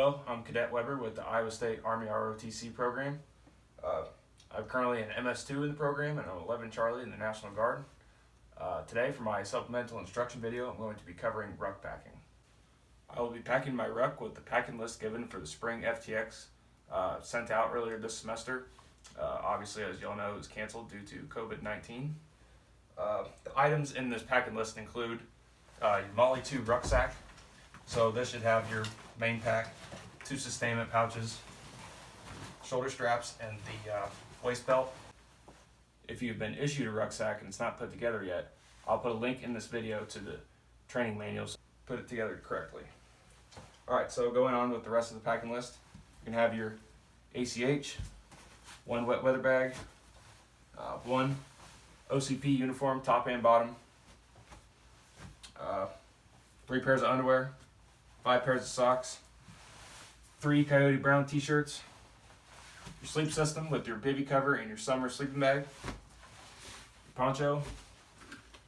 Hello, I'm Cadet Weber with the Iowa State Army ROTC program. I'm currently an MS2 in the program and I'm 11 Charlie in the National Guard. Today for my supplemental instruction video, I'm going to be covering ruck packing. I will be packing my ruck with the packing list given for the spring FTX sent out earlier this semester. Obviously, as you all know, it was canceled due to COVID-19. The items in this packing list include your Molly 2 rucksack. So this should have your main pack, 2 sustainment pouches, shoulder straps, and the waist belt. If you've been issued a rucksack and it's not put together yet, I'll put a link in this video to the training manual so put it together correctly. Alright, so going on with the rest of the packing list, you can have your ACH, 1 wet weather bag, 1 OCP uniform, top and bottom, 3 pairs of underwear, 5 pairs of socks, 3 Coyote Brown t-shirts, your sleep system with your bivy cover and your summer sleeping bag, your poncho,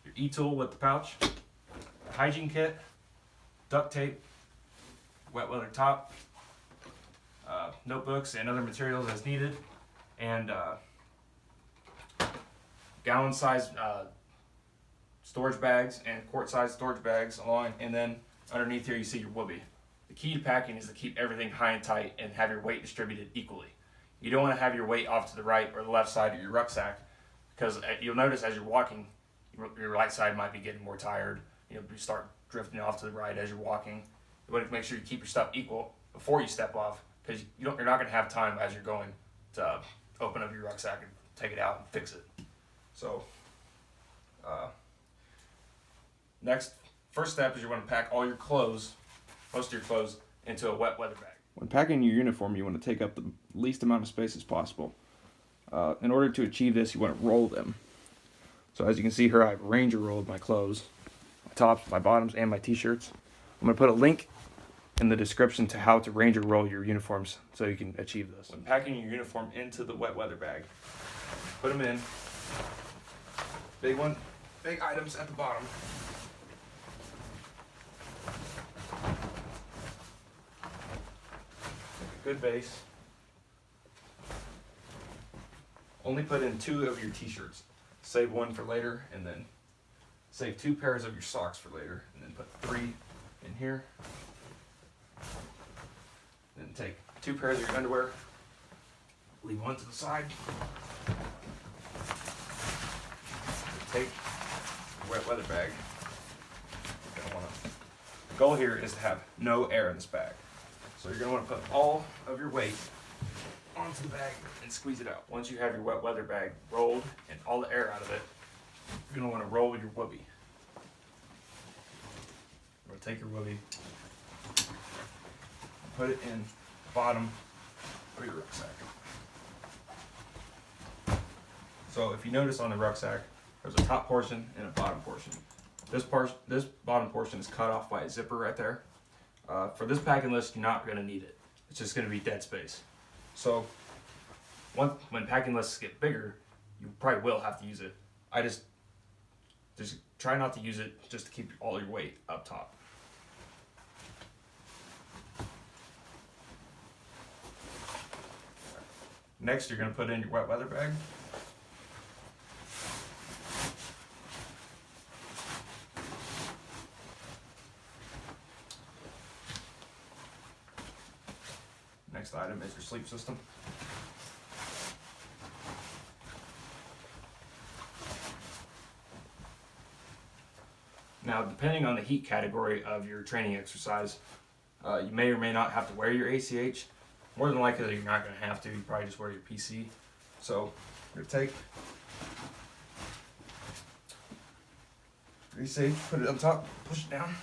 your e-tool with the pouch, a hygiene kit, duct tape, wet weather top, notebooks and other materials as needed, and gallon size storage bags and quart size storage bags along, and then underneath here you see your whoopee. The key to packing is to keep everything high and tight and have your weight distributed equally. You don't want to have your weight off to the right or the left side of your rucksack, because you'll notice as you're walking, your right side might be getting more tired. You start drifting off to the right as you're walking. You want to make sure you keep your stuff equal before you step off, because you're not going to have time as you're going to open up your rucksack and take it out and fix it. So first step is you want to pack all your clothes, most of your clothes, into a wet weather bag. When packing your uniform, you want to take up the least amount of space as possible. In order to achieve this, you want to roll them. So as you can see here, I've Ranger rolled my clothes, my tops, my bottoms, and my t-shirts. I'm going to put a link in the description to how to Ranger roll your uniforms so you can achieve this. When packing your uniform into the wet weather bag, put them in. Big items at the bottom. Good base. Only put in 2 of your t-shirts. Save 1 for later, and then save 2 pairs of your socks for later, and then put 3 in here. Then take 2 pairs of your underwear. Leave 1 to the side. Take your wet weather bag. The goal here is to have no air in this bag. So you're going to want to put all of your weight onto the bag and squeeze it out. Once you have your wet weather bag rolled and all the air out of it, you're going to want to roll your whoopee. You're going to take your whoopee, put it in the bottom of your rucksack. So if you notice on the rucksack, there's a top portion and a bottom portion. This bottom portion is cut off by a zipper right there. For this packing list, you're not going to need it. It's just going to be dead space. So when packing lists get bigger, you probably will have to use it. I just try not to use it just to keep all your weight up top. Next, you're going to put in your wet weather bag. Next item is your sleep system. Now, depending on the heat category of your training exercise, you may or may not have to wear your ACH. More than likely, you're not going to have to. You probably just wear your PC. So, you're going to take your ACH, put it on top, push it down.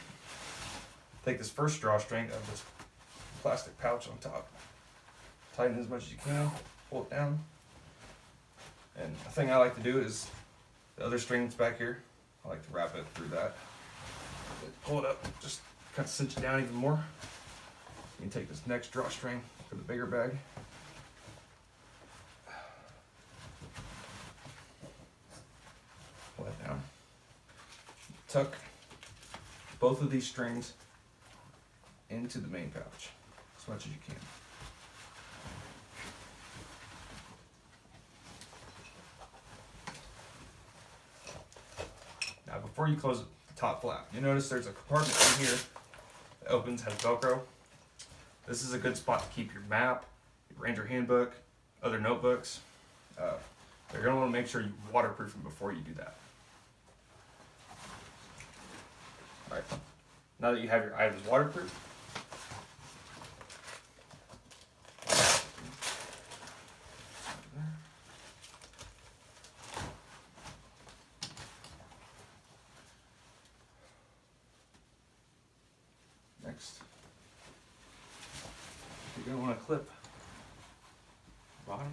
Take this first drawstring of this plastic pouch on top. Tighten as much as you can, pull it down. And the thing I like to do is the other string that's back here, I like to wrap it through that. Pull it up, just kind of cinch it down even more. You can take this next drawstring for the bigger bag. Pull that down. Tuck both of these strings into the main pouch. as much as you can. Now before you close the top flap, you notice there's a compartment in here that opens, has Velcro. This is a good spot to keep your map, your Ranger handbook, other notebooks. You're going to want to make sure you waterproof them before you do that. Alright, now that you have your items waterproof, next, you're going to want to clip the bottom.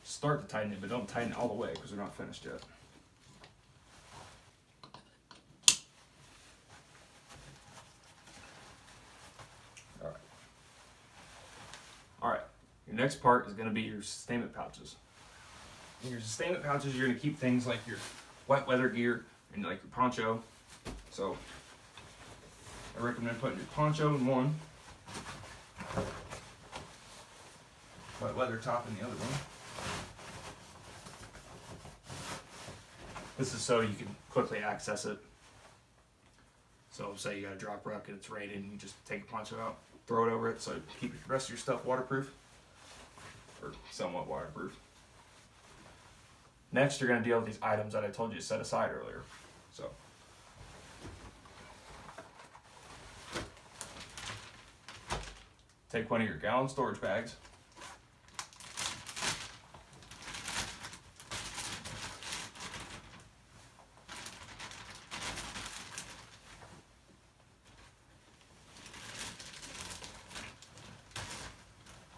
Start to tighten it, but don't tighten it all the way because we're not finished yet. Alright, your next part is going to be your sustainment pouches. In your sustainment pouches, you're going to keep things like your wet weather gear and like your poncho. So I recommend putting your poncho in one, wet weather top in the other one. This is so you can quickly access it. So say you got a drop ruck and it's raining, you just take a poncho out, throw it over it, so keep the rest of your stuff waterproof, or somewhat waterproof. Next, you're going to deal with these items that I told you to set aside earlier. So take one of your gallon storage bags.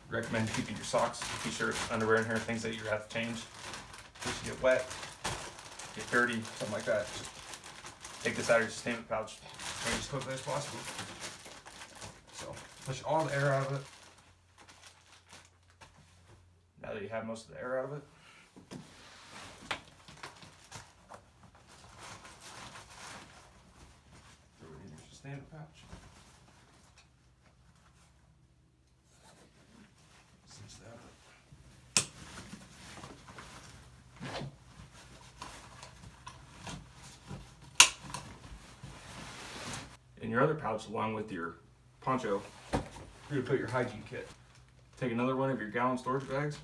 Recommend keeping your socks, t-shirts, underwear in here, things that you have to change. If you get wet, get dirty, something like that, just take this out of your sustainment pouch, change as quickly as possible. So push all the air out of it. Now that you have most of the air out of it, throw it in your sustainment pouch. In your other pouch, along with your poncho, you're going to put your hygiene kit. Take another one of your gallon storage bags.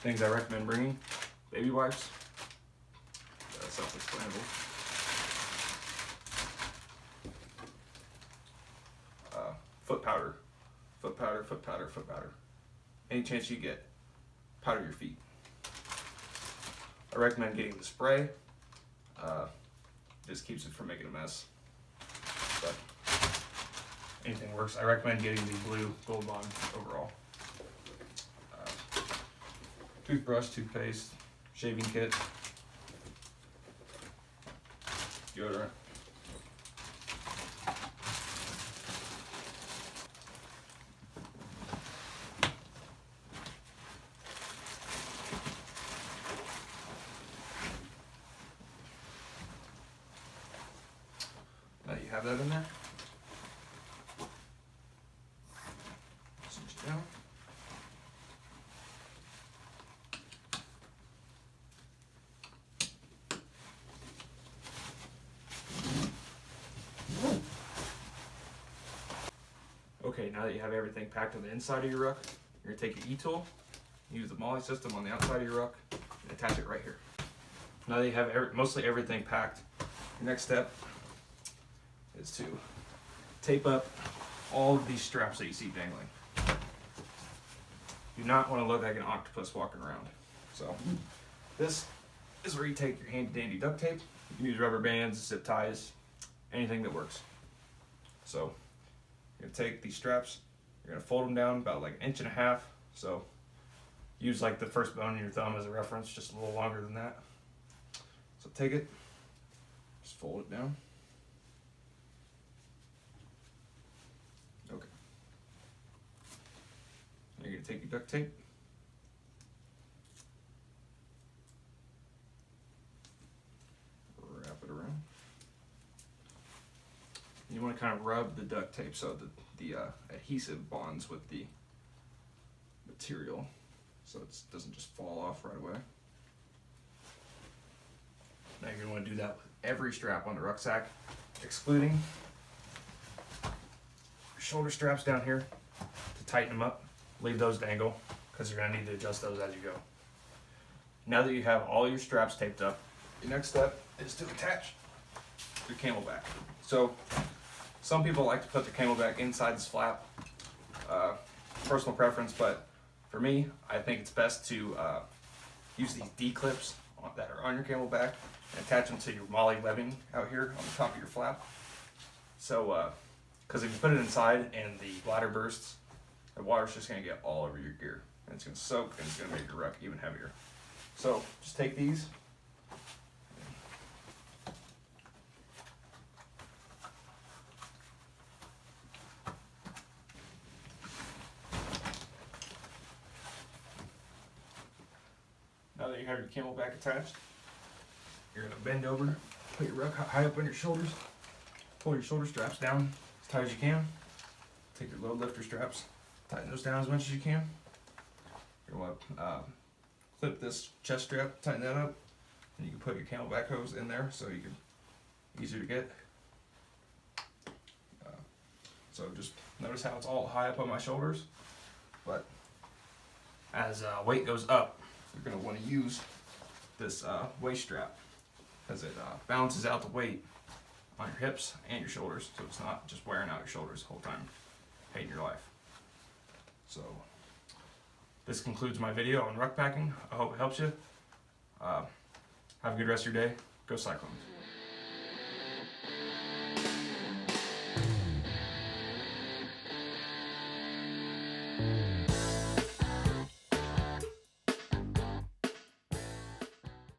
Things I recommend bringing: baby wipes. That's self-explanatory. Foot powder. Foot powder, foot powder, foot powder. Any chance you get, powder your feet. I recommend getting the spray. Just keeps it from making a mess. But anything works. I recommend getting the blue Gold Bond overall. Toothbrush, toothpaste, shaving kit, deodorant. Now you have that in there. Cinch it down. Okay, now that you have everything packed on the inside of your ruck, you're going to take your E-tool, use the MOLLE system on the outside of your ruck, and attach it right here. Now that you have mostly everything packed, your next step is to tape up all of these straps that you see dangling. Do not want to look like an octopus walking around. So this is where you take your handy dandy duct tape. You can use rubber bands, zip ties, anything that works. So you're going to take these straps, you're going to fold them down about like 1.5 inches. So use like the first bone in your thumb as a reference, just a little longer than that. So take it, just fold it down. Okay. you take your duct tape. Wrap it around. You want to kind of rub the duct tape so that the adhesive bonds with the material so it doesn't just fall off right away. Now you're going to want to do that with every strap on the rucksack, excluding shoulder straps down here to tighten them up. Leave those dangle because you're going to need to adjust those as you go. Now that you have all your straps taped up, your next step is to attach your camelback. So some people like to put their camelback inside this flap. Personal preference, but for me, I think it's best to use these D-clips that are on your camelback and attach them to your molly webbing out here on the top of your flap. So, because if you put it inside and the bladder bursts, the water's just going to get all over your gear. And it's going to soak and it's going to make your ruck even heavier. So, just take these. Now that you have your camelback attached, you're going to bend over, put your ruck high up on your shoulders, pull your shoulder straps down as tight as you can. Take your load lifter straps, tighten those down as much as you can. You're going to clip this chest strap, tighten that up, and you can put your camelback hose in there so you can easier to get. So just notice how it's all high up on my shoulders, but as weight goes up, you're going to want to use this waist strap because it balances out the weight on your hips and your shoulders, so it's not just wearing out your shoulders the whole time hating your life. So this concludes my video on ruck packing. I hope it helps you. Have a good rest of your day. Go Cyclones.